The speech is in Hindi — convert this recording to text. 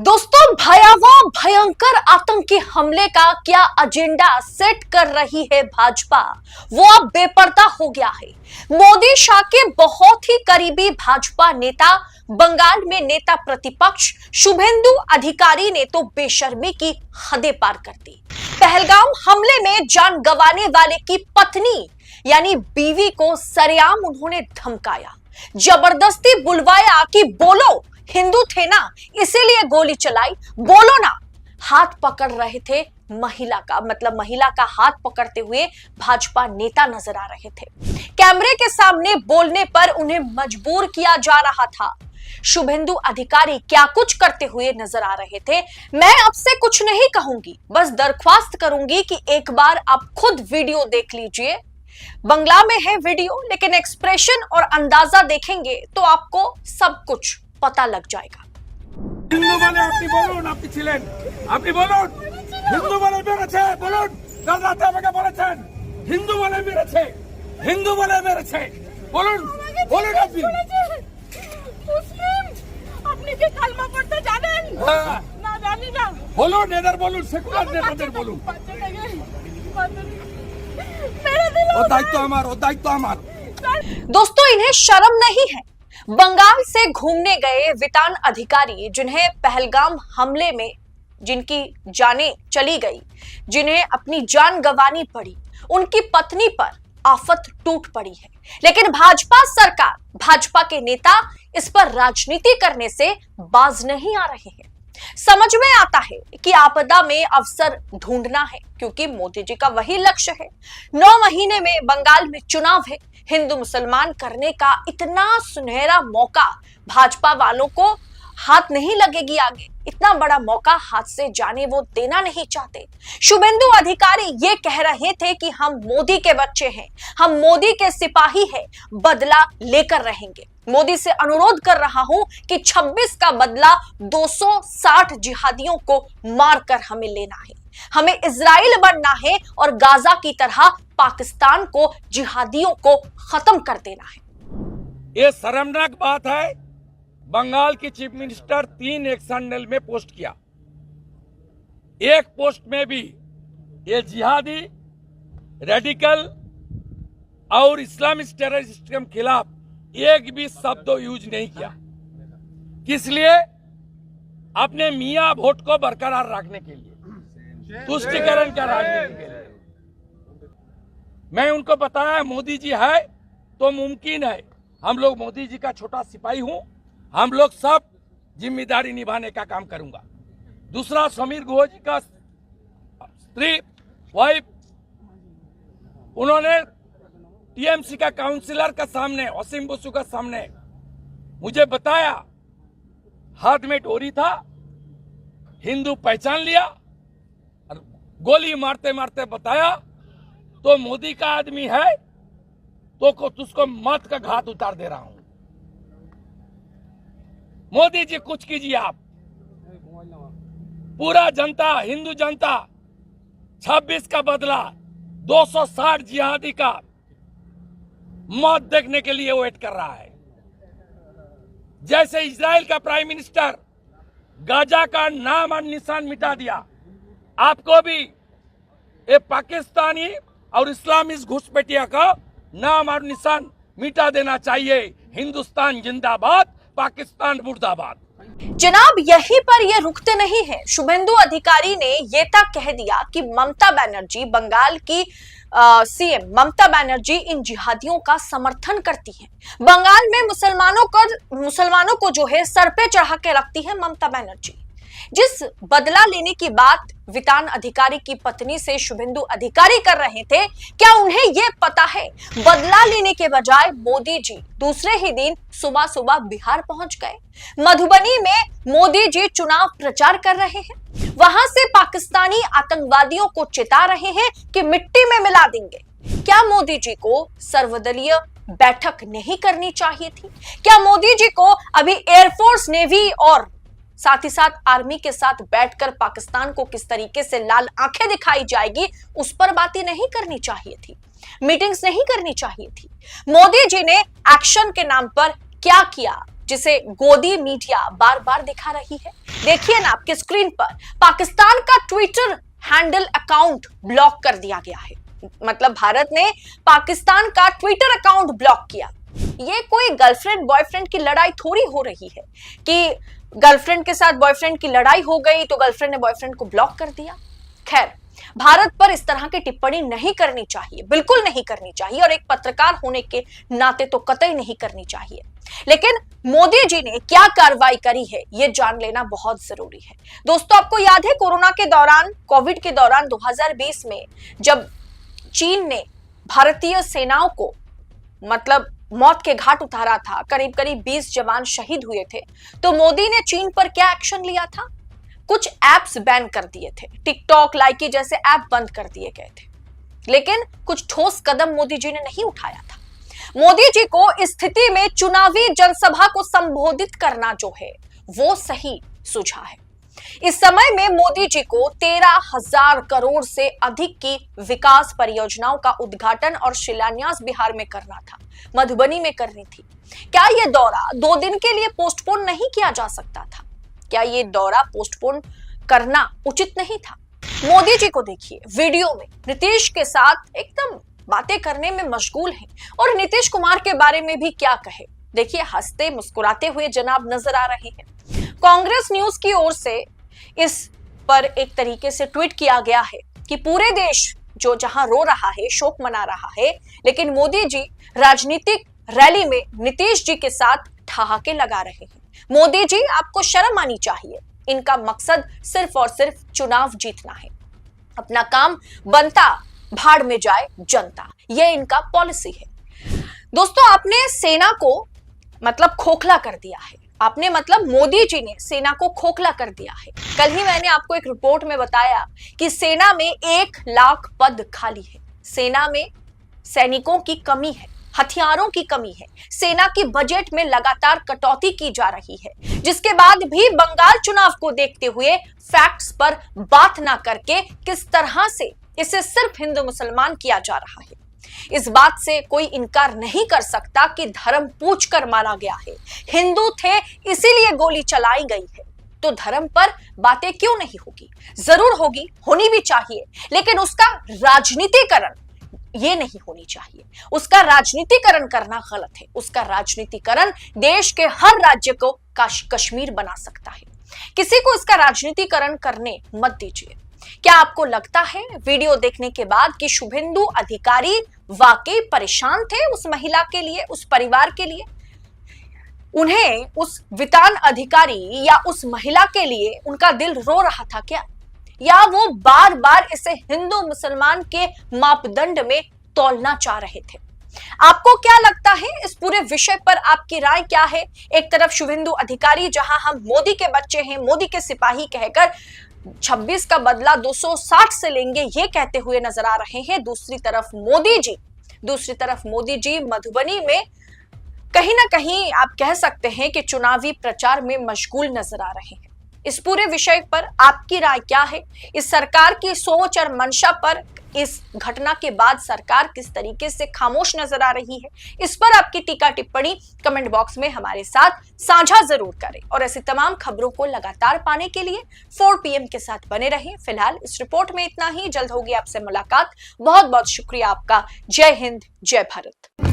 दोस्तों, भयावह भयंकर आतंकी हमले का क्या एजेंडा सेट कर रही है भाजपा, वो अब बेपर्दा हो गया है। मोदी शाह के बहुत ही करीबी भाजपा नेता, बंगाल में नेता प्रतिपक्ष शुभेंदु अधिकारी ने तो बेशर्मी की हदें पार कर दी। पहलगाम हमले में जान गंवाने वाले की पत्नी यानी बीवी को सरेआम उन्होंने धमकाया, जबरदस्ती बुलवाया कि बोलो हिंदू थे ना इसीलिए गोली चलाई, बोलो ना। हाथ पकड़ रहे थे महिला का, मतलब महिला का हाथ पकड़ते हुए भाजपा नेता नजर आ रहे थे। कैमरे के सामने बोलने पर उन्हें मजबूर किया जा रहा था। शुभेंदु अधिकारी क्या कुछ करते हुए नजर आ रहे थे। मैं अब से कुछ नहीं कहूंगी, बस दरख्वास्त करूंगी कि एक बार आप खुद वीडियो देख लीजिए। बंगला में है वीडियो, लेकिन एक्सप्रेशन और अंदाजा देखेंगे तो आपको सब कुछ पता लग जाएगा। हिंदू बने अपनी बोलून, अपनी ছিলেন আপনি বলুন হিন্দু বলে মেরেছে, বলুন কাল রাতে আমাকে বলেছেন হিন্দু বলে মেরেছে, হিন্দু বলে মেরেছে, বলুন বলুন আপনি মুসলিম আপনি কি কালমা পড়তে জানেন? না জানি না। বলুন এদের বলুন, সেকুলার নেতাদের বলুন। मेरे दिल ও দায়িত্ব আমার, ও দায়িত্ব আমার। दोस्तों, इन्हें शर्म नहीं है। बंगाल से घूमने गए वितान अधिकारी, जिन्हें पहलगाम हमले में जिनकी जानें चली गई, जिन्हें अपनी जान गंवानी पड़ी, उनकी पत्नी पर आफत टूट पड़ी है। लेकिन भाजपा सरकार, भाजपा के नेता इस पर राजनीति करने से बाज नहीं आ रहे हैं। समझ में आता है कि आपदा में अवसर ढूंढना है, क्योंकि मोदी जी का वही लक्ष्य है। 9 महीने में बंगाल में चुनाव है। हिंदू मुसलमान करने का इतना सुनहरा मौका भाजपा वालों को हाथ नहीं लगेगी आगे। इतना बड़ा मौका हाथ से जाने वो देना नहीं चाहते। शुभेंदु अधिकारी ये कह रहे थे कि हम मोदी के बच्चे हैं, हम मोदी के सिपाही हैं, बदला लेकर रहेंगे। मोदी से अनुरोध कर रहा हूं कि 26 का बदला 260 जिहादियों को मारकर हमें लेना है। हमें इजराइल बनना है और गाजा की तरह पाकिस्तान को, जिहादियों को खत्म कर देना है। ये शर्मनाक बात है। बंगाल की चीफ मिनिस्टर 3 एक्शन सेल में पोस्ट किया, एक पोस्ट में भी ये जिहादी, रेडिकल और इस्लामिक टेररिस्ट के खिलाफ एक भी शब्द यूज नहीं किया। किस लिए? अपने मियां वोट को बरकरार रखने के लिए, तुष्टिकरण का राजनीति के लिए। मैं उनको बताया मोदी जी है तो मुमकिन है। हम लोग मोदी जी का छोटा सिपाही हूं, हम लोग सब जिम्मेदारी निभाने का काम करूंगा। दूसरा, समीर घोष जी का स्त्री वाइफ, उन्होंने टीएमसी का काउंसिलर का सामने, असीम बसु का सामने मुझे बताया हाथ में डोरी था, हिंदू पहचान लिया और गोली मारते मारते बताया तो मोदी का आदमी है तो तुझको मौत का घात उतार दे रहा हूं। मोदी जी कुछ कीजिए आप। पूरा जनता, हिंदू जनता 26 का बदला 260 जिहादी का मौत देखने के लिए वेट कर रहा है। जैसे इजराइल का प्राइम मिनिस्टर गाजा का नाम और निशान मिटा दिया, आपको भी ये पाकिस्तानी और इस्लामिक घुसपैठिया का नाम और निशान मिटा देना चाहिए। हिंदुस्तान जिंदाबाद, पाकिस्तान मुर्दाबाद। जनाब, यहीं पर ये रुकते नहीं है। शुभेंदु अधिकारी ने ये तक कह दिया कि ममता बनर्जी, बंगाल की सीएम ममता बनर्जी इन जिहादियों का समर्थन करती हैं। बंगाल में मुसलमानों को जो है सर पे चढ़ा के रखती है ममता बनर्जी। जिस बदला लेने की बात वितान अधिकारी की पत्नी से शुभेंदु अधिकारी कर रहे थे, क्या उन्हें यह पता है बदला लेने के बजाय मोदी जी दूसरे ही दिन सुबह सुबह बिहार पहुंच गए। मधुबनी में मोदी जी चुनाव प्रचार कर रहे हैं, वहां से पाकिस्तानी आतंकवादियों को चिता रहे हैं कि मिट्टी में मिला देंगे। क्या मोदी जी को सर्वदलीय बैठक नहीं करनी चाहिए थी? क्या मोदी जी को अभी एयरफोर्स, नेवी और साथ ही साथ आर्मी के साथ बैठकर पाकिस्तान को किस तरीके से लाल आंखें दिखाई जाएगी उस पर बातें नहीं करनी चाहिए थी? मीटिंग्स नहीं करनी चाहिए थी? मोदी जी ने एक्शन के नाम पर क्या किया जिसे गोदी मीडिया बार बार दिखा रही है। देखिए ना आपके स्क्रीन पर, पाकिस्तान का ट्विटर हैंडल अकाउंट ब्लॉक कर दिया गया है। मतलब भारत ने पाकिस्तान का ट्विटर अकाउंट ब्लॉक किया। ये कोई गर्लफ्रेंड बॉयफ्रेंड की लड़ाई थोड़ी हो रही है कि गर्लफ्रेंड के साथ बॉयफ्रेंड की लड़ाई हो गई तो गर्लफ्रेंड ने बॉयफ्रेंड को ब्लॉक कर दिया। खैर, भारत पर इस तरह की टिप्पणी नहीं करनी चाहिए, बिल्कुल नहीं करनी चाहिए, और एक पत्रकार होने के नाते तो कतई नहीं करनी चाहिए। लेकिन मोदी जी ने क्या कार्रवाई करी है ये जान लेना बहुत जरूरी है। दोस्तों, आपको याद है कोरोना के दौरान, कोविड के दौरान 2020 में जब चीन ने भारतीय सेनाओं को मतलब मौत के घाट उतारा था, करीब करीब 20 जवान शहीद हुए थे, तो मोदी ने चीन पर क्या एक्शन लिया था? कुछ एप्स बैन कर दिए थे, टिकटॉक, लाइकी जैसे ऐप बंद कर दिए गए थे। लेकिन कुछ ठोस कदम मोदी जी ने नहीं उठाया था। मोदी जी को इस स्थिति में चुनावी जनसभा को संबोधित करना जो है वो सही सूझा है। इस समय में मोदी जी को 13,000 करोड़ से अधिक की विकास परियोजनाओं का उद्घाटन और शिलान्यास बिहार में करना था, मधुबनी में करनी थी। क्या यह दौरा 2 दिन के लिए पोस्टपोन नहीं किया जा सकता था? क्या ये दौरा पोस्टपोन करना उचित नहीं था? मोदी जी को देखिए, वीडियो में नीतीश के साथ एकदम बातें करने में मशगूल हैं, और नीतीश कुमार के बारे में भी क्या कहे। देखिए, हंसते मुस्कुराते हुए जनाब नजर आ रहे हैं। कांग्रेस न्यूज की ओर से इस पर एक तरीके से ट्वीट किया गया है कि पूरे देश जो जहां रो रहा है, शोक मना रहा है, लेकिन मोदी जी राजनीतिक रैली में नीतीश जी के साथ ठहाके लगा रहे हैं। मोदी जी, आपको शर्म आनी चाहिए। इनका मकसद सिर्फ और सिर्फ चुनाव जीतना है। अपना काम बनता, भाड़ में जाए जनता, यह इनका पॉलिसी है। दोस्तों, आपने सेना को मतलब खोखला कर दिया है। आपने मतलब मोदी जी ने सेना को खोखला कर दिया है। कल ही मैंने आपको एक रिपोर्ट में बताया कि सेना में 1 लाख पद खाली है। सेना में सैनिकों की कमी है, हथियारों की कमी है। सेना की बजट में लगातार कटौती की जा रही है, जिसके बाद भी बंगाल चुनाव को देखते हुए फैक्ट्स पर बात ना करके किस तरह से इसे सिर्फ हिंदू मुसलमान किया जा रहा है। इस बात से कोई इनकार नहीं कर सकता कि धर्म पूछ कर मारा गया है। हिंदू थे इसीलिए गोली चलाई गई है। तो धर्म पर बातें क्यों नहीं होगी? जरूर होगी, होनी भी चाहिए, लेकिन उसका राजनीतिकरण ये नहीं होनी चाहिए। उसका राजनीतिकरण करना गलत है। उसका राजनीतिकरण देश के हर राज्य को कश्मीर बना सकता है। किसी को इसका राजनीतिकरण करने मत दीजिए। क्या आपको लगता है वीडियो देखने के बाद कि शुभेंदु अधिकारी वाकई परेशान थे उस महिला के लिए, उस परिवार के लिए? उन्हें उस वितान अधिकारी या उस महिला के लिए उनका दिल रो रहा था क्या? या वो बार बार इसे हिंदू मुसलमान के मापदंड में तौलना चाह रहे थे? आपको क्या लगता है? इस पूरे विषय पर आपकी राय क्या है? एक तरफ शुभेंदु अधिकारी, जहां हम मोदी के बच्चे हैं, मोदी के सिपाही कहकर 26 का बदला 260 से लेंगे ये कहते हुए नजर आ रहे हैं। दूसरी तरफ मोदी जी मधुबनी में कहीं ना कहीं आप कह सकते हैं कि चुनावी प्रचार में मशगूल नजर आ रहे हैं। इस पूरे विषय पर आपकी राय क्या है? इस सरकार की सोच और मंशा पर इस घटना के बाद सरकार किस तरीके से खामोश नजर आ रही है, इस पर आपकी टीका टिप्पणी कमेंट बॉक्स में हमारे साथ साझा जरूर करें। और ऐसी तमाम खबरों को लगातार पाने के लिए 4 PM के साथ बने रहें। फिलहाल इस रिपोर्ट में इतना ही। जल्द होगी आपसे मुलाकात। बहुत बहुत शुक्रिया आपका। जय हिंद, जय भारत।